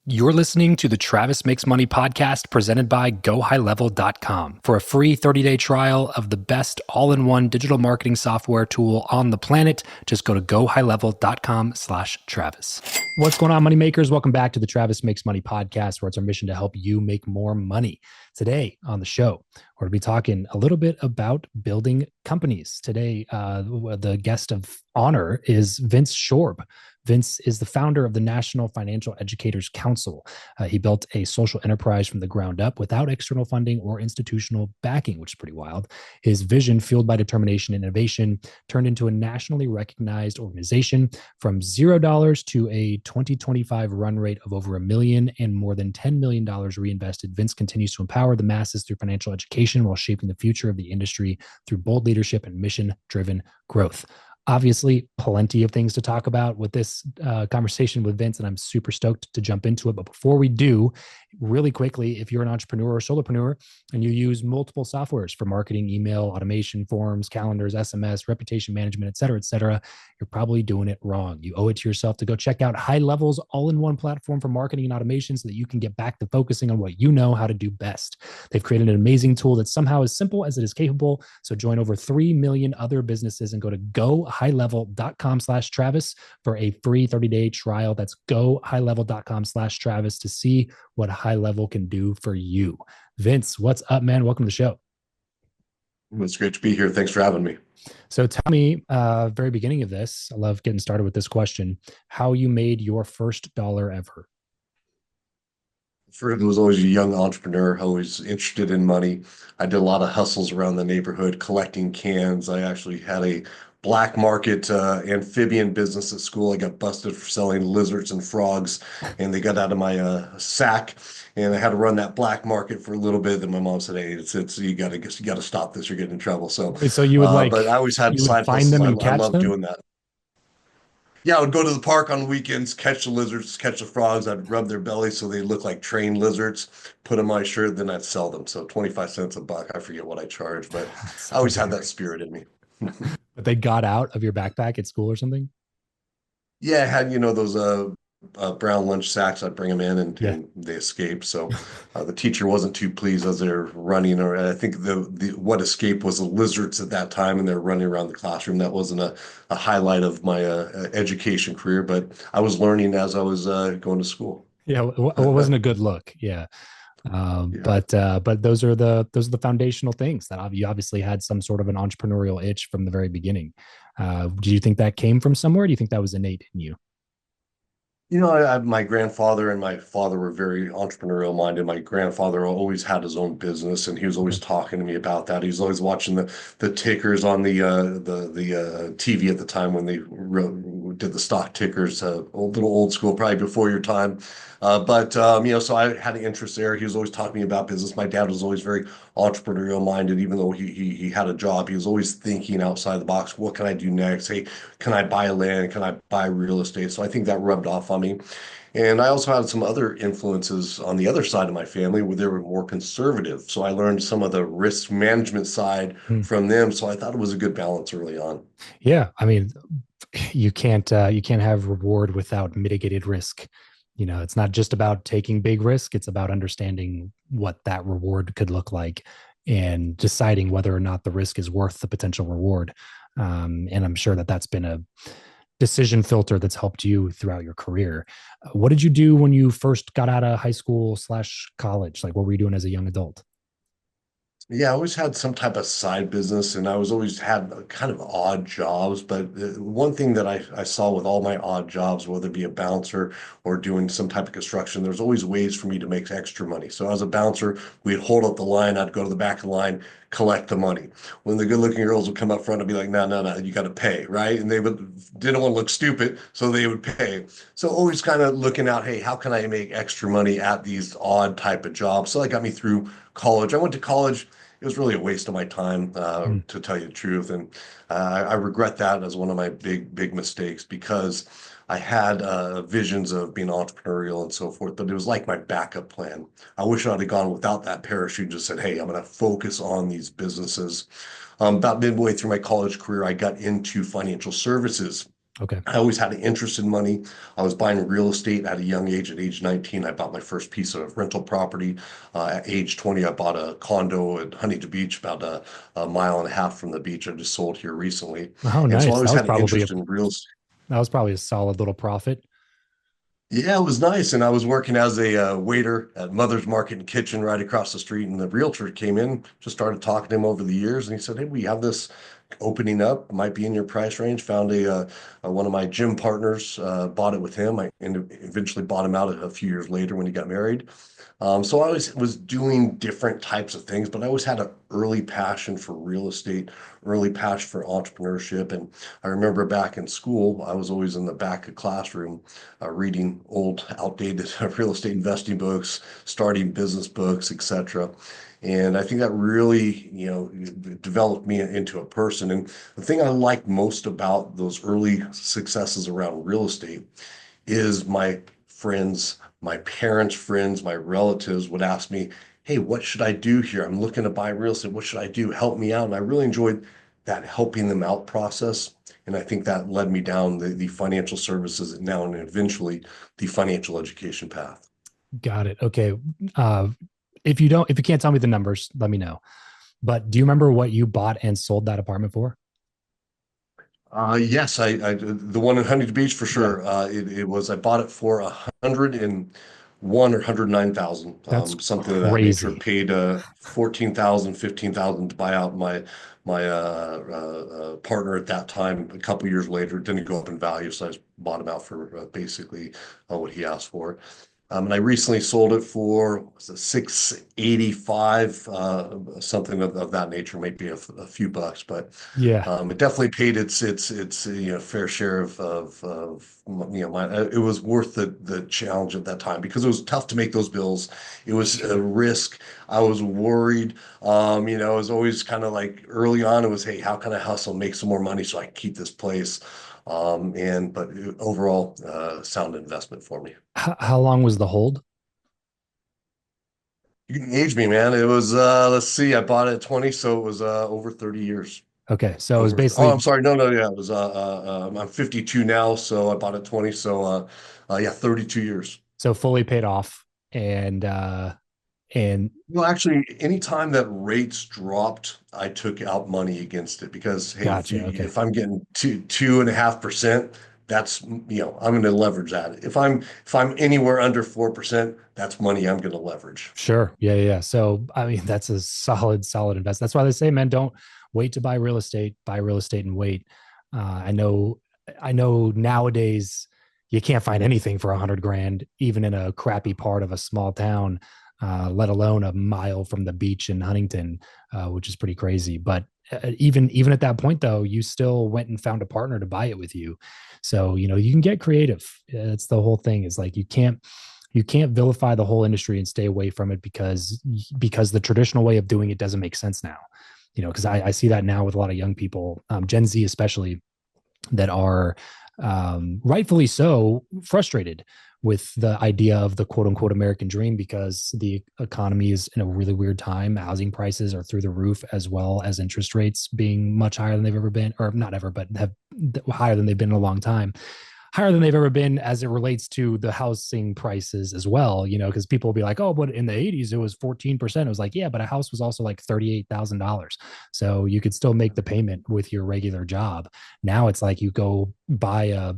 You're listening to the Travis Makes Money podcast presented by GoHighLevel.com. For a free 30-day trial of the best all-in-one digital marketing software tool on the planet, just go to GoHighLevel.com/Travis. What's going on, money makers? Welcome back to the Travis Makes Money podcast, where it's our mission to help you make more money. Today on the show, we're going to be talking a little bit about building companies. Today, the guest of honor is Vince Shorb. Vince is the founder of the National Financial Educators Council. He built a social enterprise from the ground up without external funding or institutional backing, which is pretty wild. His vision, fueled by determination and innovation, turned into a nationally recognized organization. From $0 to a 2025 run rate of over $1 million and more than $10 million reinvested, Vince continues to empower the masses through financial education while shaping the future of the industry through bold leadership and mission-driven growth. Obviously, plenty of things to talk about with this conversation with Vince, and I'm super stoked to jump into it. But before we do, really quickly, if you're an entrepreneur or solopreneur and you use multiple softwares for marketing, email, automation, forms, calendars, SMS, reputation management, et cetera, you're probably doing it wrong. You owe it to yourself to go check out High Level's all-in-one platform for marketing and automation so that you can get back to focusing on what you know how to do best. They've created an amazing tool that's somehow as simple as it is capable. So join over 3 million other businesses and go to GoHighLevel.com/Travis for a free 30-day trial. That's GoHighLevel.com/Travis to see what High Level can do for you. Vince, what's up, man? Welcome to the show. It's great to be here. Thanks for having me. So tell me, very beginning of this, I love getting started with this question, how you made your first dollar ever. First, I was always a young entrepreneur, always interested in money. I did a lot of hustles around the neighborhood, collecting cans. I actually had a black market amphibian business at school. I got busted for selling lizards and frogs, and they got out of my sack. And I had to run that black market for a little bit. Then my mom said, "Hey, it's you got to stop this. You're getting in trouble." So you would But I always had you would side find hustles. them I and catch love them? doing that. Yeah, I would go to the park on the weekends, catch the lizards, catch the frogs. I'd rub their bellies so they look like trained lizards, put them on my shirt, then I'd sell them. So 25 cents a buck. I forget what I charged, but So I always had that hilarious. spirit in me. But they got out of your backpack at school or something? Yeah, I had, those brown lunch sacks. I'd bring them in Yeah. and they escaped. So the teacher wasn't too pleased as they're running. Or I think the what escaped was the lizards at that time, and they're running around the classroom. That wasn't a highlight of my education career, but I was learning as I was going to school. Yeah, it wasn't a good look. Yeah. Yeah. But those are the foundational things that you obviously had some sort of an entrepreneurial itch from the very beginning. Do you think that came from somewhere? Or do you think that was innate in you? My grandfather and my father were very entrepreneurial minded. My grandfather always had his own business, and he was always Okay. talking to me about that. He was always watching the tickers on the TV at the time when they did the stock tickers, little old school, probably before your time. So I had an interest there. He was always talking to me about business. My dad was always very entrepreneurial minded, even though he had a job. He was always thinking outside the box. What can I do next? Hey, can I buy land? Can I buy real estate? So I think that rubbed off on me. And I also had some other influences on the other side of my family where they were more conservative. So I learned some of the risk management side Hmm. from them. So I thought it was a good balance early on. Yeah, I mean, you can't have reward without mitigated risk. It's not just about taking big risk, it's about understanding what that reward could look like and deciding whether or not the risk is worth the potential reward. And I'm sure that that's been a decision filter that's helped you throughout your career. What did you do when you first got out of high school slash college? Like, what were you doing as a young adult? Yeah, I always had some type of side business, and I was always had kind of odd jobs. But one thing that I saw with all my odd jobs, whether it be a bouncer or doing some type of construction, there's always ways for me to make extra money. So as a bouncer, we'd hold up the line, I'd go to the back of the line, collect the money. When the good-looking girls would come up front, I'd be like, no, no, no, you got to pay, right? And they didn't want to look stupid, so they would pay. So always kind of looking out, hey, how can I make extra money at these odd type of jobs? So that got me through college. I went to college. It was really a waste of my time, Hmm. to tell you the truth. And I regret that as one of my big mistakes because I had visions of being entrepreneurial and so forth, but it was like my backup plan. I wish I'd have gone without that parachute and just said, hey, I'm going to focus on these businesses. About midway through my college career, I got into financial services. Okay. I always had an interest in money. I was buying real estate at a young age. At age 19, I bought my first piece of rental property. At age 20, I bought a condo at Huntington Beach, about a mile and a half from the beach. I just sold here recently. Oh, And so I nice. always had an interest in real. That was probably a solid little profit. Yeah, it was nice. And I was working as a waiter at Mother's Market and Kitchen right across the street. And the realtor came in, just started talking to him over the years. And he said, "Hey, we have this opening up, might be in your price range." Found one of my gym partners, bought it with him. I eventually bought him out a few years later when he got married. So I always was doing different types of things, but I always had an early passion for real estate, early passion for entrepreneurship. And I remember back in school, I was always in the back of classroom reading old, outdated real estate investing books, starting business books, etc. And I think that really, developed me into a person. And the thing I like most about those early successes around real estate is my friends, my parents' friends, my relatives would ask me, "Hey, what should I do here? I'm looking to buy real estate. What should I do? Help me out." And I really enjoyed that helping them out process. And I think that led me down the financial services and now and eventually the financial education path. Got it. Okay. Uh, if you can't tell me the numbers, let me know. But do you remember what you bought and sold that apartment for? Yes, the one in Huntington Beach for Yeah. sure. It was, I bought it for 101 or 109,000, That's something of that nature. crazy. Paid 14,000, 15,000 to buy out my partner at that time. A couple years later, it didn't go up in value, so I just bought him out for basically what he asked for. And I recently sold it for, was it 685, something of that nature, maybe a few bucks, but Yeah. it definitely paid its fair share it was worth the challenge at that time because it was tough to make those bills. It was a risk. I was worried. It was always kind of like early on, it was, "Hey, how can I hustle, make some more money so I can keep this place?" But overall, sound investment for me. How long was the hold? You can age me, man. It was let's see, I bought it at 20, so it was over 30 years. Okay. So it was Over. Oh, I'm basically, sorry. No, no, yeah, it was. I'm 52 now, so I bought it 20. So, yeah, 32 years. so fully paid off. And Well, actually, anytime that rates dropped, I took out money against it because, hey, gotcha. Okay. if I'm getting 2.5%, that's I'm going to leverage that. If I'm anywhere under 4%, that's money I'm going to leverage. Sure. Yeah. Yeah. So, I mean, that's a solid investment. That's why they say, man, don't wait to buy real estate, buy real estate and wait. I know, I know nowadays you can't find anything for 100 grand, even in a crappy part of a small town, let alone a mile from the beach in Huntington, which is pretty crazy. But even at that point, though, you still went and found a partner to buy it with you. So, you can get creative. That's the whole thing is like, you can't vilify the whole industry and stay away from it because the traditional way of doing it doesn't make sense now. Because I see that now with a lot of young people, Gen Z especially, that are rightfully so frustrated with the idea of the quote unquote American dream because the economy is in a really weird time. Housing prices are through the roof, as well as interest rates being much higher than they've ever been, or not ever, but have higher than they've been in a long time, higher than they've ever been as it relates to the housing prices as well, because people will be like, "Oh, but in the 80s it was 14%." It was like, yeah, but a house was also like $38,000. So you could still make the payment with your regular job. Now it's like you go buy a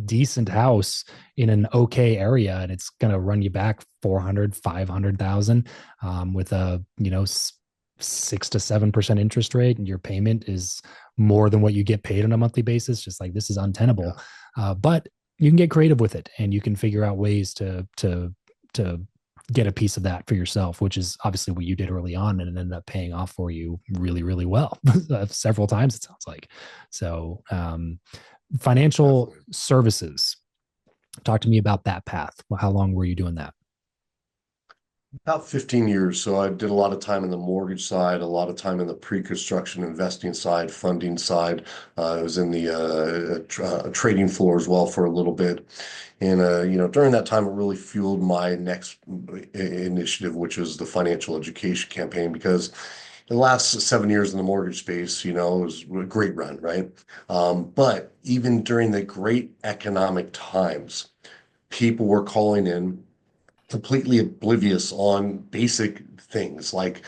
decent house in an okay area and it's going to run you back 400, 500,000 with a, 6 to 7% interest rate, and your payment is more than what you get paid on a monthly basis. Just like this is untenable. Yeah. But you can get creative with it, and you can figure out ways to get a piece of that for yourself, which is obviously what you did early on, and it ended up paying off for you really, really well several times. It sounds like so. Financial Definitely. services. Talk to me about that path. How long were you doing that? About 15 years. So I did a lot of time in the mortgage side, a lot of time in the pre-construction investing side, funding side. I was in the trading floor as well for a little bit. And, during that time, it really fueled my next initiative, which was the financial education campaign, because the last 7 years in the mortgage space, it was a great run, right? But even during the great economic times, people were calling in completely oblivious on basic things. Like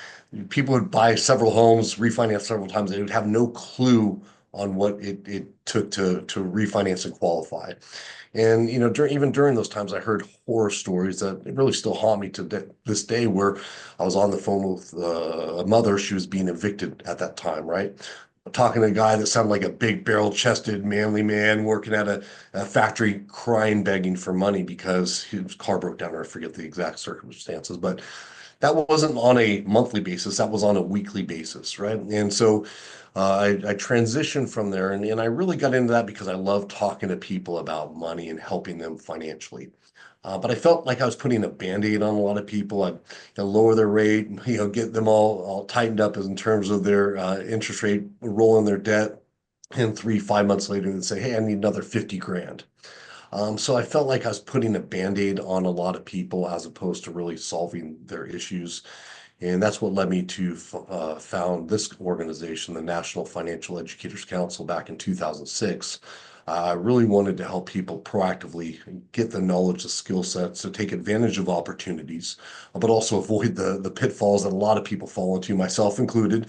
people would buy several homes, refinance several times, they would have no clue on what it took to refinance and qualify. And even during those times, I heard horror stories that really still haunt me to this day. Where I was on the phone with a mother, she was being evicted at that time, right? Talking to a guy that sounded like a big barrel-chested, manly man working at a factory, crying, begging for money because his car broke down, or I forget the exact circumstances, but that wasn't on a monthly basis. That was on a weekly basis, right? And so I transitioned from there, and I really got into that because I love talking to people about money and helping them financially. But I felt like I was putting a band-aid on a lot of people. I'd lower their rate, get them all tightened up in terms of their interest rate, rolling their debt, and 3, 5 months later, they'd say, "Hey, I need another 50 grand." So I felt like I was putting a band-aid on a lot of people as opposed to really solving their issues. And that's what led me to found this organization, the National Financial Educators Council, back in 2006. I really wanted to help people proactively get the knowledge, the skill sets to take advantage of opportunities, but also avoid the pitfalls that a lot of people fall into, myself included,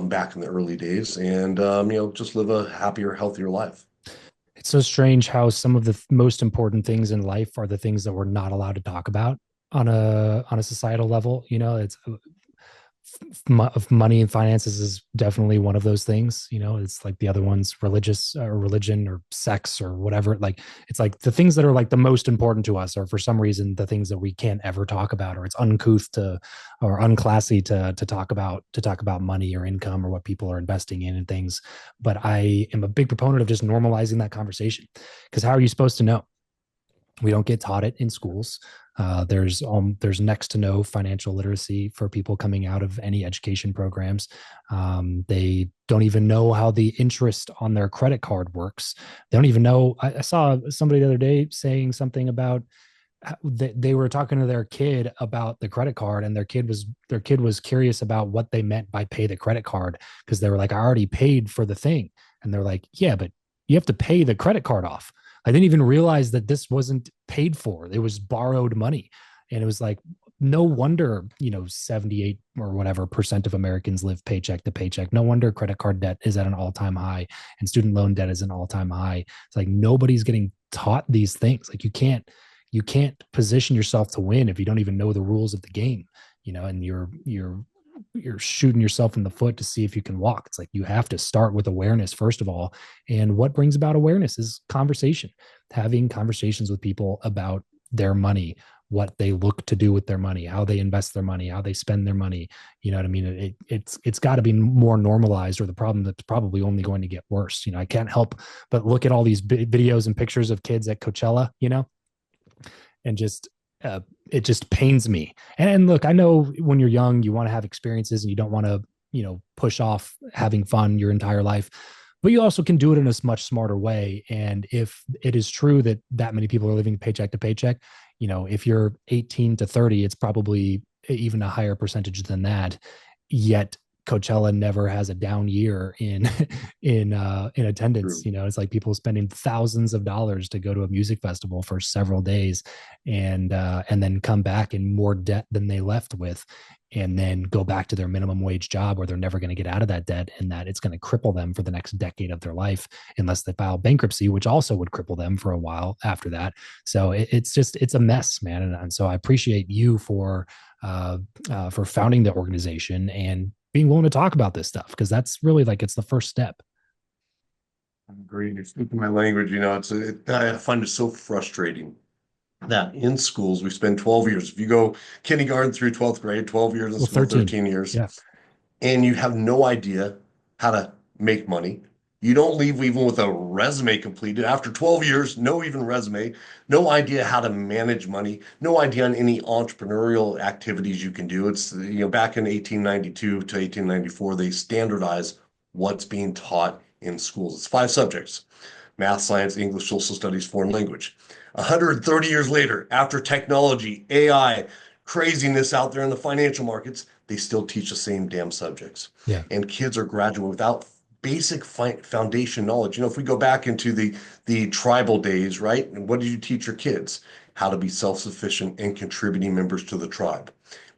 back in the early days, and just live a happier, healthier life. It's so strange how some of the most important things in life are the things that we're not allowed to talk about on a societal level. It's money and finances is definitely one of those things. It's like the other ones, religious or religion or sex or whatever. Like it's like the things that are like the most important to us are for some reason the things that we can't ever talk about, or it's uncouth to or unclassy to talk about money or income or what people are investing in and things. But I am a big proponent of just normalizing that conversation, because how are you supposed to know? We don't get taught it in schools. There's next to no financial literacy for people coming out of any education programs. They don't even know how the interest on their credit card works. They don't even know. I saw somebody the other day saying something about they were talking to their kid about the credit card, and their kid was curious about what they meant by pay the credit card, because they were like, I already paid for the thing, and they're like, yeah, but you have to pay the credit card off. I didn't even realize that this wasn't paid for. It was borrowed money. And it was like, no wonder, 78 or whatever percent of Americans live paycheck to paycheck. No wonder credit card debt is at an all-time high and student loan debt is an all-time high. It's like nobody's getting taught these things. Like you can't position yourself to win if you don't even know the rules of the game, and you're shooting yourself in the foot to see if you can walk. It's like you have to start with awareness first of all. And what brings about awareness is conversation, having conversations with people about their money, what they look to do with their money, how they invest their money, how they spend their money. You know what I mean? It's got to be more normalized, or the problem that's probably only going to get worse. I can't help but look at all these videos and pictures of kids at Coachella, and just it just pains me. And look, I know when you're young, you want to have experiences and you don't want to, push off having fun your entire life, but you also can do it in a much smarter way. And if it is true that that many people are living paycheck to paycheck, if you're 18 to 30, it's probably even a higher percentage than that. Yet Coachella never has a down year in in attendance. True. It's like people spending thousands of dollars to go to a music festival for several days, and then come back in more debt than they left with, and then go back to their minimum wage job where they're never going to get out of that debt, and that it's going to cripple them for the next decade of their life unless they file bankruptcy, which also would cripple them for a while after that. So it's a mess, man. And so I appreciate you for founding the organization and being willing to talk about this stuff, because that's really like it's the first step. I agree. You're speaking my language. I find it so frustrating that in schools we spend 12 years. If you go kindergarten through 12th grade, 12 years in Well, school, 13. 13 years, Yeah. and you have no idea how to make money. You don't leave even with a resume completed. After 12 years, no even resume, no idea how to manage money, no idea on any entrepreneurial activities you can do. It's, back in 1892 to 1894, they standardize what's being taught in schools. It's 5 subjects: math, science, English, social studies, foreign language. 130 years later, after technology, AI, craziness out there in the financial markets, they still teach the same damn subjects. Yeah. And kids are graduating without basic foundation knowledge. If we go back into the tribal days, right? And what did you teach your kids? How to be self-sufficient and contributing members to the tribe.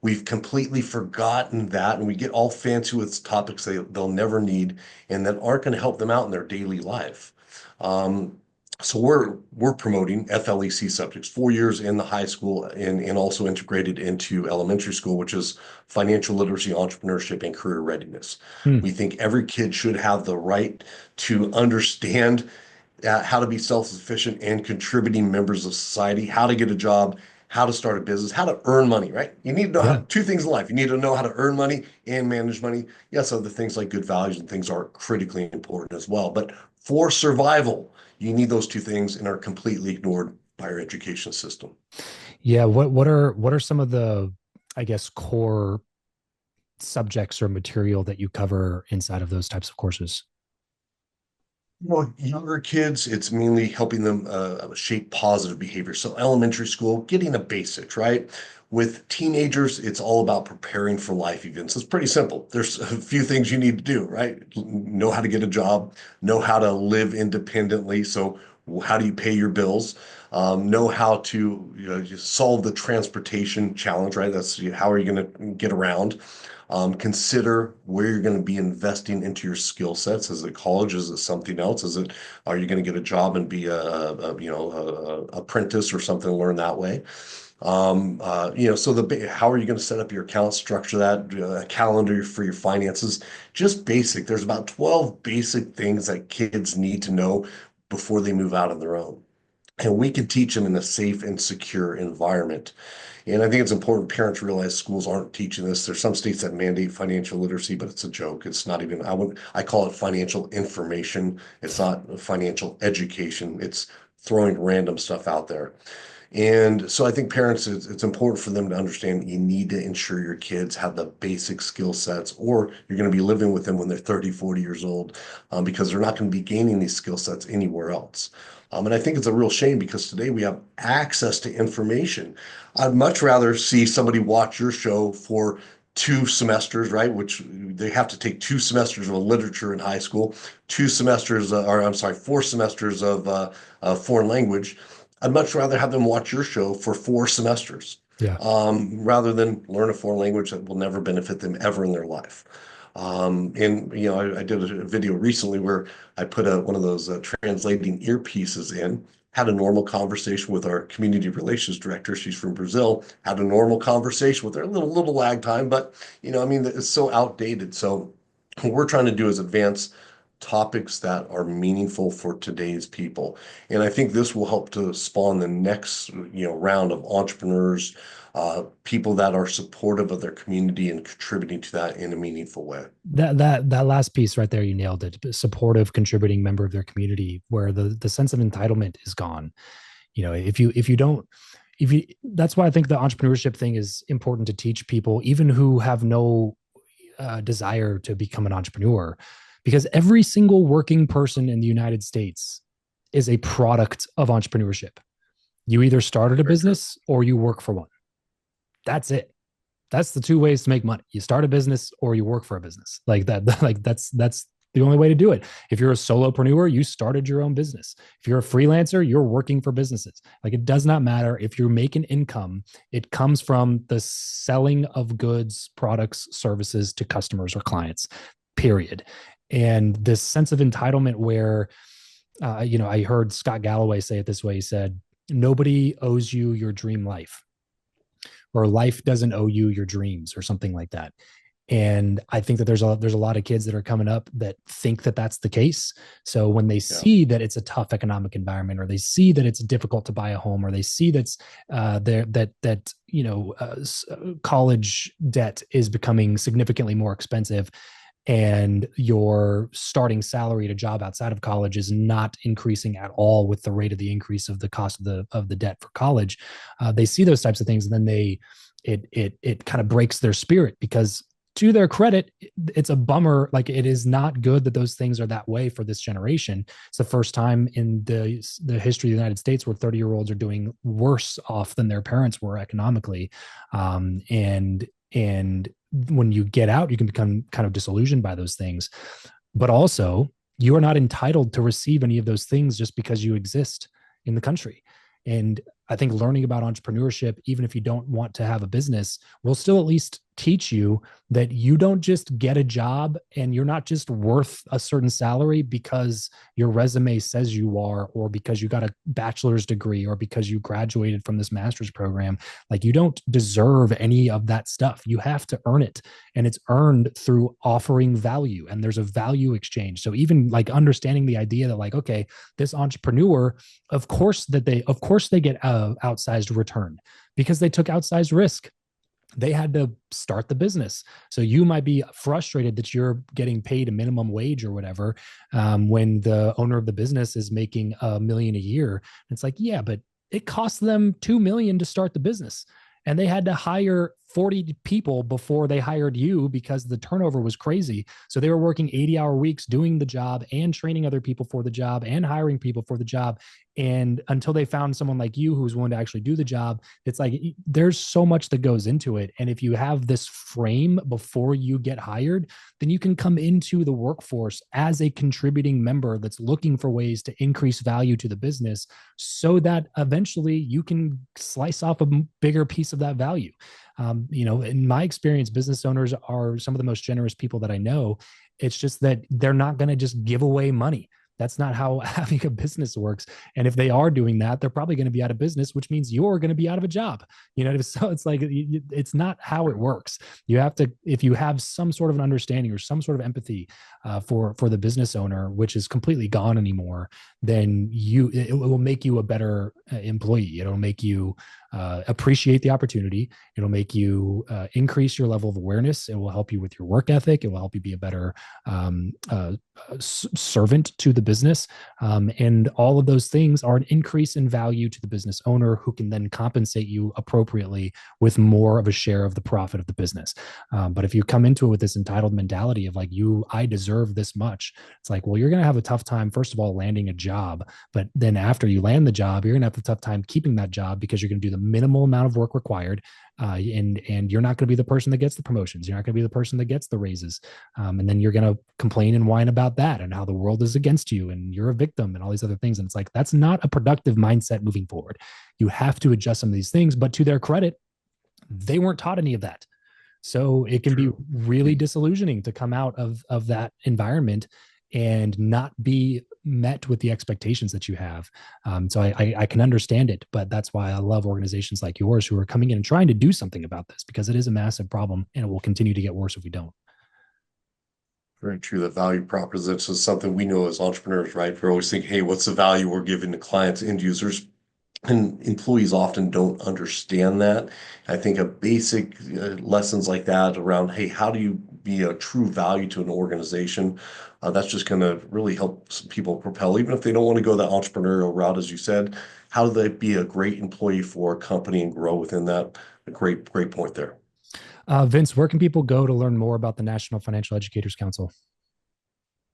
We've completely forgotten that, and we get all fancy with topics they'll never need and that aren't going to help them out in their daily life. Um, so we're promoting FLEC subjects, 4 years in the high school and also integrated into elementary school, which is financial literacy, entrepreneurship, and career readiness. Hmm. We think every kid should have the right to understand how to be self-sufficient and contributing members of society, how to get a job, how to start a business, how to earn money, right? You need to know Yeah. two things in life. You need to know how to earn money and manage money. Yes, other things like good values and things are critically important as well. But for survival, you need those two things and are completely ignored by our education system. Yeah. What are some of the, I guess, core subjects or material that you cover inside of those types of courses? Well, younger kids, it's mainly helping them shape positive behavior. So elementary school, getting the basics, right? With teenagers, it's all about preparing for life events. It's pretty simple. There's a few things you need to do, right? Know how to get a job, know how to live independently. So how do you pay your bills? Know how to just solve the transportation challenge, right? That's how are you going to get around? Consider where you're going to be investing into your skill sets. Is it college? Is it something else? Are you going to get a job and be a apprentice or something to learn that way? So how are you going to set up your account, structure that, a calendar for your finances? Just basic. There's about 12 basic things that kids need to know before they move out on their own. And we can teach them in a safe and secure environment. And I think it's important parents realize schools aren't teaching this. There's some states that mandate financial literacy, but it's a joke. It's not even, I call it financial information. It's not financial education. It's throwing random stuff out there. And so I think parents, it's important for them to understand you need to ensure your kids have the basic skill sets, or you're going to be living with them when they're 30, 40 years old, because they're not going to be gaining these skill sets anywhere else. And I think it's a real shame because today we have access to information. I'd much rather see somebody watch your show for 2 semesters, right? Which they have to take 2 semesters of literature in high school, 2 semesters, or I'm sorry, 4 semesters of foreign language. I'd much rather have them watch your show for 4 semesters, Yeah. rather than learn a foreign language that will never benefit them ever in their life. I did a video recently where I put one of those translating earpieces in, had a normal conversation with our community relations director. She's from Brazil. Had a normal conversation with her, a little lag time, but it's so outdated. So what we're trying to do is advance topics that are meaningful for today's people. And I think this will help to spawn the next, round of entrepreneurs, people that are supportive of their community and contributing to that in a meaningful way. That last piece right there, you nailed it. Supportive, contributing member of their community, where the sense of entitlement is gone. If you don't, if you that's why I think the entrepreneurship thing is important to teach people, even who have no desire to become an entrepreneur, because every single working person in the United States is a product of entrepreneurship. You either started a Very true. business or you work for one. That's it. That's the two ways to make money. You start a business or you work for a business. Like that, like that's the only way to do it. If you're a solopreneur, you started your own business. If you're a freelancer, you're working for businesses. Like it does not matter if you're making income, it comes from the selling of goods, products, services to customers or clients, period. And this sense of entitlement where, I heard Scott Galloway say it this way. He said, nobody owes you your dream life, or life doesn't owe you your dreams, or something like that. And I think that there's a lot of kids that are coming up that think that that's the case. So when they Yeah. see that it's a tough economic environment, or they see that it's difficult to buy a home, or they see that's there that college debt is becoming significantly more expensive, and your starting salary at a job outside of college is not increasing at all with the rate of the increase of the cost of the debt for college, they see those types of things, and then it kind of breaks their spirit, because to their credit, it's a bummer. Like, it is not good that those things are that way for this generation. It's the first time in the history of the United States where 30-year-olds are doing worse off than their parents were economically. And when you get out, you can become kind of disillusioned by those things. But also, you are not entitled to receive any of those things just because you exist in the country. And I think learning about entrepreneurship, even if you don't want to have a business, will still at least teach you that you don't just get a job and you're not just worth a certain salary because your resume says you are, or because you got a bachelor's degree, or because you graduated from this master's program. Like, you don't deserve any of that stuff. You have to earn it, and it's earned through offering value, and there's a value exchange. So even like understanding the idea that, like, okay, this entrepreneur, of course they get outsized return because they took outsized risk. They had to start the business. So you might be frustrated that you're getting paid a minimum wage or whatever, when the owner of the business is making $1 million a year. It's like, yeah, but it cost them $2 million to start the business, and they had to hire 40 people before they hired you because the turnover was crazy. So they were working 80-hour weeks doing the job and training other people for the job and hiring people for the job. And until they found someone like you who's willing to actually do the job, it's like there's so much that goes into it. And if you have this frame before you get hired, then you can come into the workforce as a contributing member that's looking for ways to increase value to the business, so that eventually you can slice off a bigger piece of that value. In my experience, business owners are some of the most generous people that I know. It's just that they're not going to just give away money. That's not how having a business works. And if they are doing that, they're probably going to be out of business, which means you're going to be out of a job. So it's like, it's not how it works. You have to, if you have some sort of an understanding or some sort of empathy for the business owner, which is completely gone anymore, then it will make you a better employee. It'll make you appreciate the opportunity. It'll make you increase your level of awareness. It will help you with your work ethic. It will help you be a better servant to the business. And all of those things are an increase in value to the business owner, who can then compensate you appropriately with more of a share of the profit of the business. But if you come into it with this entitled mentality of like, I deserve this much, it's like, well, you're going to have a tough time, first of all, landing a job. But then after you land the job, you're going to have a tough time keeping that job, because you're going to do the minimal amount of work required. And you're not going to be the person that gets the promotions. You're not going to be the person that gets the raises. And then you're going to complain and whine about that and how the world is against you and you're a victim and all these other things. And it's like, that's not a productive mindset moving forward. You have to adjust some of these things, but to their credit, they weren't taught any of that. So it can be really disillusioning to come out of that environment and not be met with the expectations that you have. So I can understand it, but that's why I love organizations like yours who are coming in and trying to do something about this, because it is a massive problem and it will continue to get worse if we don't. Very true. The value proposition is something we know as entrepreneurs, right? We're always thinking, hey, what's the value we're giving to clients, end users? And employees often don't understand that. I think a basic lessons like that around, hey, how do you be a true value to an organization? That's just going to really help some people propel, even if they don't want to go that entrepreneurial route, as you said. How do they be a great employee for a company and grow within that? A great point there. Vince, where can people go to learn more about the National Financial Educators Council?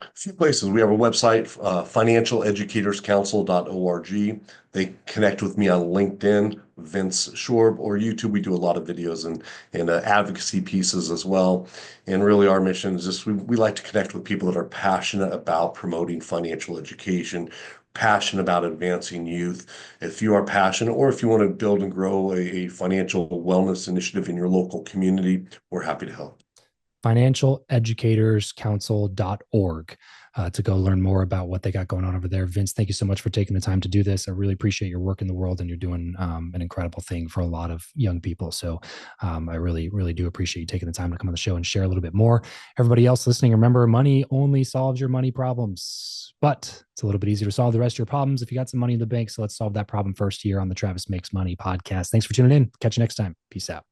A few places. We have a website, financialeducatorscouncil.org. They connect with me on LinkedIn, Vince Shorb, or YouTube. We do a lot of videos and advocacy pieces as well. And really, our mission is just we like to connect with people that are passionate about promoting financial education, passionate about advancing youth. If you are passionate, or if you want to build and grow a financial wellness initiative in your local community, we're happy to help. Financialeducatorscouncil.org to go learn more about what they got going on over there. Vince, thank you so much for taking the time to do this. I really appreciate your work in the world, and you're doing an incredible thing for a lot of young people. So I really, really do appreciate you taking the time to come on the show and share a little bit more. Everybody else listening, remember, money only solves your money problems, but it's a little bit easier to solve the rest of your problems if you got some money in the bank. So let's solve that problem first here on the Travis Makes Money podcast. Thanks for tuning in. Catch you next time. Peace out.